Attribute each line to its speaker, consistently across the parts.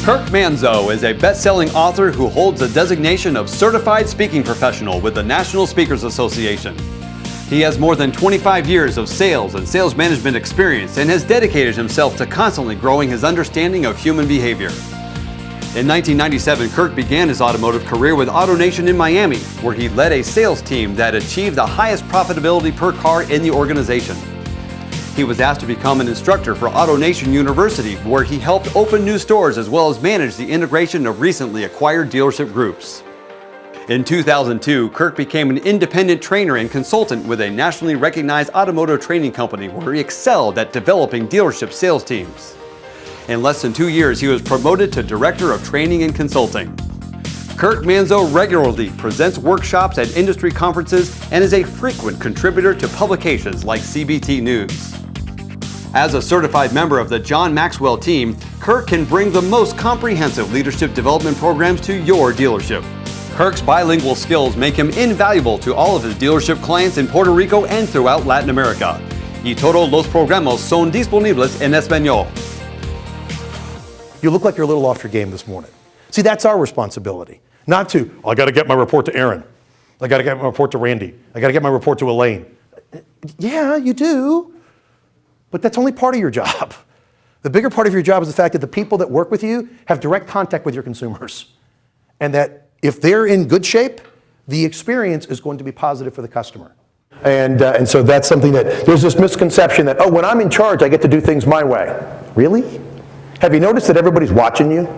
Speaker 1: Kirk Manzo is a best-selling author who holds the designation of Certified Speaking Professional with the National Speakers Association. He has more than 25 years of sales and sales management experience and has dedicated himself to constantly growing his understanding of human behavior. In 1997, Kirk began his automotive career with AutoNation in Miami, where he led a sales team that achieved the highest profitability per car in the organization. He was asked to become an instructor for AutoNation University, where he helped open new stores as well as manage the integration of recently acquired dealership groups. In 2002, Kirk became an independent trainer and consultant with a nationally recognized automotive training company where he excelled at developing dealership sales teams. In less than 2 years, he was promoted to Director of Training and Consulting. Kirk Manzo regularly presents workshops at industry conferences and is a frequent contributor to publications like CBT News. As a certified member of the John Maxwell team, Kirk can bring the most comprehensive leadership development programs to your dealership. Kirk's bilingual skills make him invaluable to all of his dealership clients in Puerto Rico and throughout Latin America. Y todos los programas son disponibles en español.
Speaker 2: You look like you're a little off your game this morning. See, that's our responsibility. Not to, I got to get my report to Aaron. I got to get my report to Randy. I got to get my report to Elaine. Yeah, you do. But that's only part of your job. The bigger part of your job is the fact that the people that work with you have direct contact with your consumers. And that if they're in good shape, the experience is going to be positive for the customer. And so that's something that, there's this misconception that, oh, when I'm in charge, I get to do things my way. Really? Have you noticed that everybody's watching you?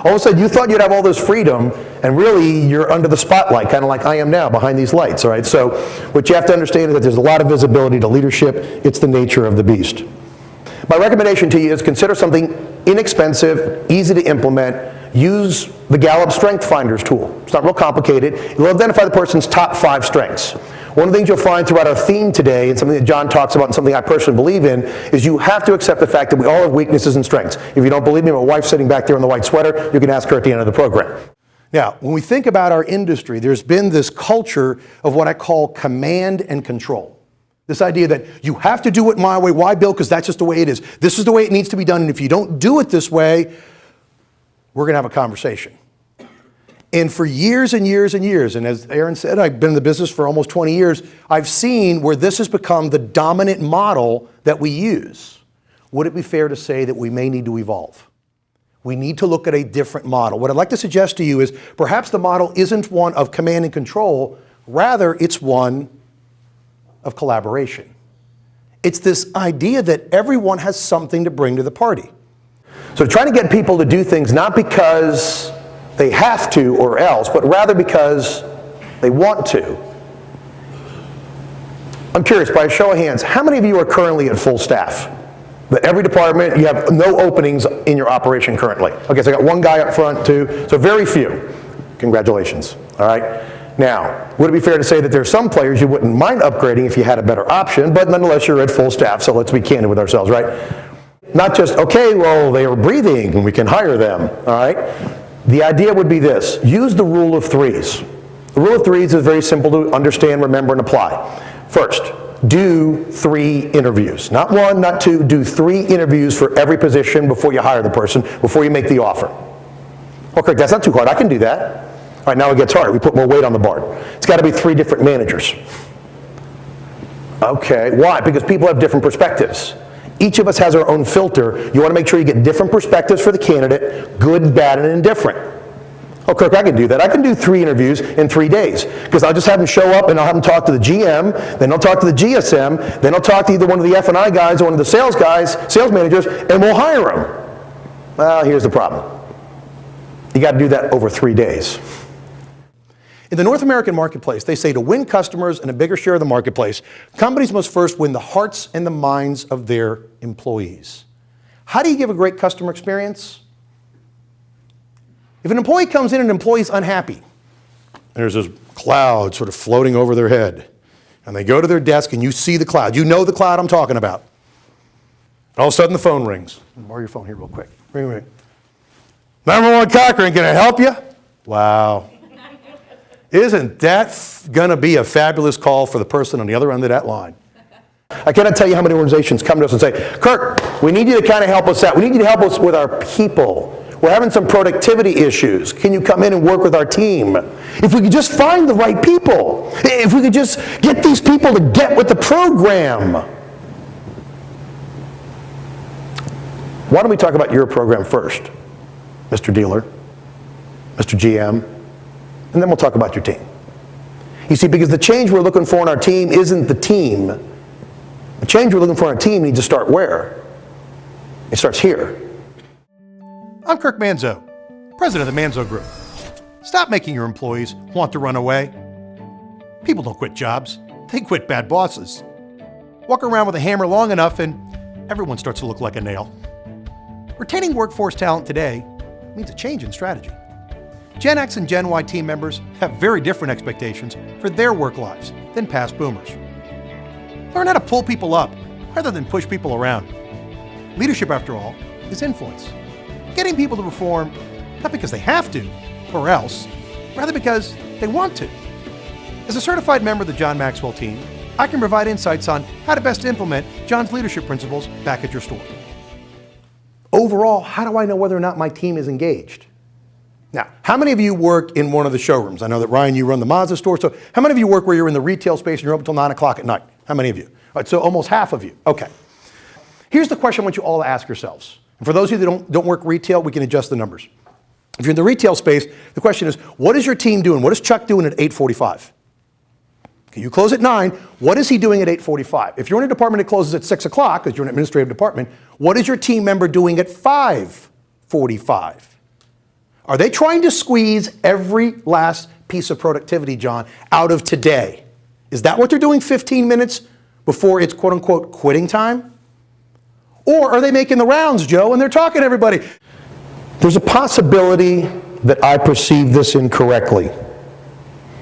Speaker 2: All of a sudden, you thought you'd have all this freedom, and really, you're under the spotlight, kind of like I am now, behind these lights, all right? So what you have to understand is that there's a lot of visibility to leadership. It's the nature of the beast. My recommendation to you is consider something inexpensive, easy to implement. Use the Gallup Strength Finders tool. It's not real complicated. It'll identify the person's top 5 strengths. One of the things you'll find throughout our theme today, and something that John talks about and something I personally believe in, is you have to accept the fact that we all have weaknesses and strengths. If you don't believe me, my wife's sitting back there in the white sweater. You can ask her at the end of the program. Now, when we think about our industry, there's been this culture of what I call command and control. This idea that you have to do it my way. Why, Bill? Because that's just the way it is. This is the way it needs to be done, and if you don't do it this way, we're going to have a conversation. And for years and years and years, and as Aaron said, I've been in the business for almost 20 years, I've seen where this has become the dominant model that we use. Would it be fair to say that we may need to evolve? We need to look at a different model. What I'd like to suggest to you is perhaps the model isn't one of command and control, rather it's one of collaboration. It's this idea that everyone has something to bring to the party. So trying to get people to do things not because they have to or else, but rather because they want to. I'm curious, by a show of hands, how many of you are currently at full staff? But every department, you have no openings in your operation currently. Okay, so I got one guy up front, too, so very few. Congratulations, all right? Now, would it be fair to say that there are some players you wouldn't mind upgrading if you had a better option, but nonetheless you're at full staff, so let's be candid with ourselves, right? Not just, okay, well, they are breathing and we can hire them, all right? The idea would be this: use the rule of threes. The rule of threes is very simple to understand, remember, and apply. First, do 3 interviews. Not 1, not 2, do 3 interviews for every position before you hire the person, before you make the offer. Okay, that's not too hard, I can do that. All right, now it gets harder, we put more weight on the bar. It's got to be 3 different managers. Okay, why? Because people have different perspectives. Each of us has our own filter. You want to make sure you get different perspectives for the candidate, good, bad, and indifferent. Oh, Kirk, I can do that. I can do 3 interviews in 3 days, because I'll just have them show up and I'll have them talk to the GM, then I'll talk to the GSM, then I'll talk to either one of the F&I guys or one of the sales guys, sales managers, and we'll hire them. Well, here's the problem. You got to do that over 3 days. In the North American marketplace, they say to win customers and a bigger share of the marketplace, companies must first win the hearts and the minds of their employees. How do you give a great customer experience? If an employee comes in and an employee's unhappy, there's this cloud sort of floating over their head, and they go to their desk and you see the cloud. You know the cloud I'm talking about. All of a sudden the phone rings. Borrow your phone here real quick. Ring. 911 Cochran, can I help you? Wow. Isn't that going to be a fabulous call for the person on the other end of that line? I cannot tell you how many organizations come to us and say, Kirk, we need you to kind of help us out. We need you to help us with our people. we're having some productivity issues. Can you come in and work with our team? If we could just find the right people, if we could just get these people to get with the program. Why don't we talk about your program first, Mr. Dealer, Mr. GM, and then we'll talk about your team. You see, because the change we're looking for in our team isn't the team. The change we're looking for in our team needs to start where? It starts here. I'm Kirk Manzo, president of the Manzo Group. Stop making your employees want to run away. People don't quit jobs, they quit bad bosses. Walk around with a hammer long enough and everyone starts to look like a nail. Retaining workforce talent today means a change in strategy. Gen X and Gen Y team members have very different expectations for their work lives than past boomers. Learn how to pull people up rather than push people around. Leadership, after all, is influence. Getting people to perform not because they have to or else, rather because they want to. As a certified member of the John Maxwell team, I can provide insights on how to best implement John's leadership principles back at your store. Overall, how do I know whether or not my team is engaged? Now, how many of you work in one of the showrooms? I know that, Ryan, you run the Mazda store, so how many of you work where you're in the retail space and you're open until 9 o'clock at night? How many of you? All right, so almost half of you. Okay. Here's the question I want you all to ask yourselves. And for those of you that don't work retail, we can adjust the numbers. If you're in the retail space, the question is, what is your team doing? What is Chuck doing at 8:45? Okay, you close at 9. What is he doing at 8:45? If you're in a department that closes at 6 o'clock, because you're an administrative department, what is your team member doing at 5:45? Are they trying to squeeze every last piece of productivity, John, out of today? Is that what they're doing 15 minutes before it's quote-unquote quitting time? Or are they making the rounds, Joe, and they're talking to everybody? There's a possibility that I perceive this incorrectly.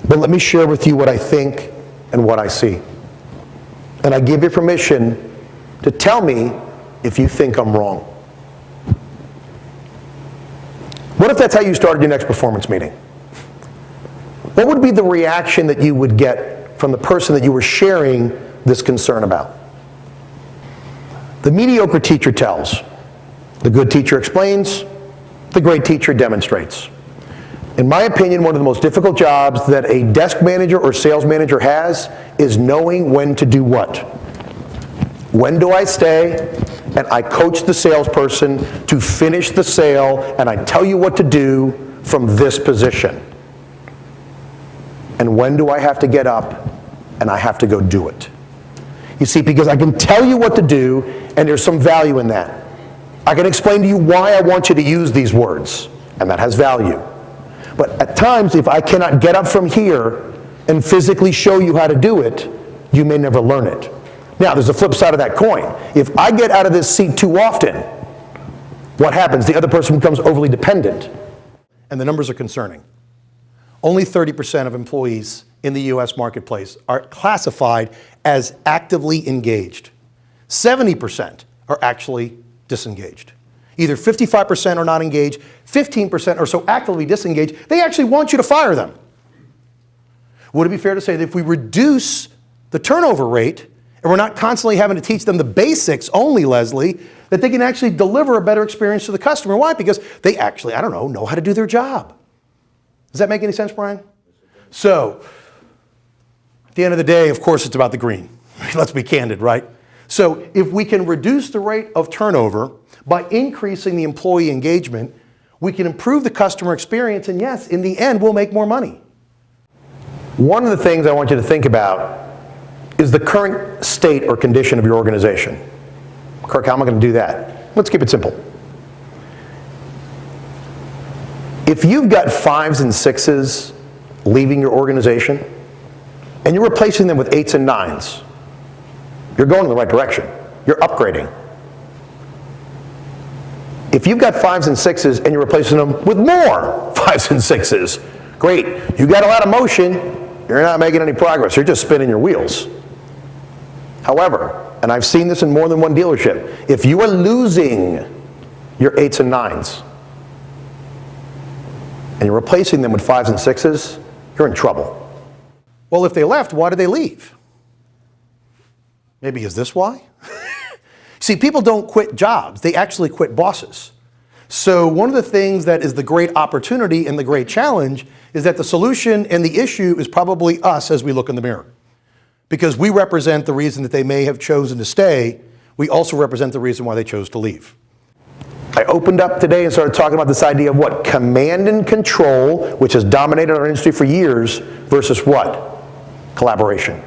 Speaker 2: But let me share with you what I think and what I see. And I give you permission to tell me if you think I'm wrong. What if that's how you started your next performance meeting? What would be the reaction that you would get from the person that you were sharing this concern about? The mediocre teacher tells. The good teacher explains. The great teacher demonstrates. In my opinion, one of the most difficult jobs that a desk manager or sales manager has is knowing when to do what. When do I stay and I coach the salesperson to finish the sale and I tell you what to do from this position? And when do I have to get up and I have to go do it? You see, because I can tell you what to do and there's some value in that. I can explain to you why I want you to use these words, and that has value. But at times, if I cannot get up from here and physically show you how to do it, you may never learn it. Now, there's a flip side of that coin. If I get out of this seat too often, what happens? The other person becomes overly dependent. And the numbers are concerning. Only 30% of employees in the US marketplace are classified as actively engaged. 70% are actually disengaged. Either 55% are not engaged, 15% are so actively disengaged, they actually want you to fire them. Would it be fair to say that if we reduce the turnover rate, and we're not constantly having to teach them the basics only, Leslie, that they can actually deliver a better experience to the customer? Why? Because they actually, know how to do their job. Does that make any sense, Brian? So, at the end of the day, of course, it's about the green. Let's be candid, right? So if we can reduce the rate of turnover by increasing the employee engagement, we can improve the customer experience, and yes, in the end, we'll make more money. One of the things I want you to think about is the current state or condition of your organization. Kirk, how am I going to do that? Let's keep it simple. If you've got 5s and 6s leaving your organization, and you're replacing them with 8s and 9s, you're going in the right direction. You're upgrading. If you've got 5s and 6s and you're replacing them with more 5s and 6s, great. You got a lot of motion, you're not making any progress. You're just spinning your wheels. However, and I've seen this in more than one dealership, if you are losing your 8s and 9s and you're replacing them with 5s and 6s, you're in trouble. Well, if they left, why did they leave? Maybe is this why? See, people don't quit jobs. They actually quit bosses. So one of the things that is the great opportunity and the great challenge is that the solution and the issue is probably us as we look in the mirror. Because we represent the reason that they may have chosen to stay, we also represent the reason why they chose to leave. I opened up today and started talking about this idea of what? Command and control, which has dominated our industry for years, versus what? Collaboration.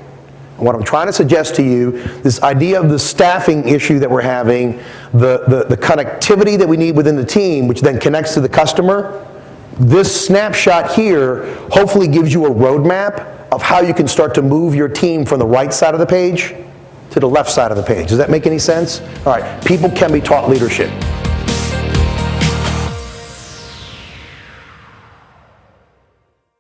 Speaker 2: And what I'm trying to suggest to you, this idea of the staffing issue that we're having, the connectivity that we need within the team, which then connects to the customer, this snapshot here hopefully gives you a roadmap of how you can start to move your team from the right side of the page to the left side of the page. Does that make any sense? All right, people can be taught leadership.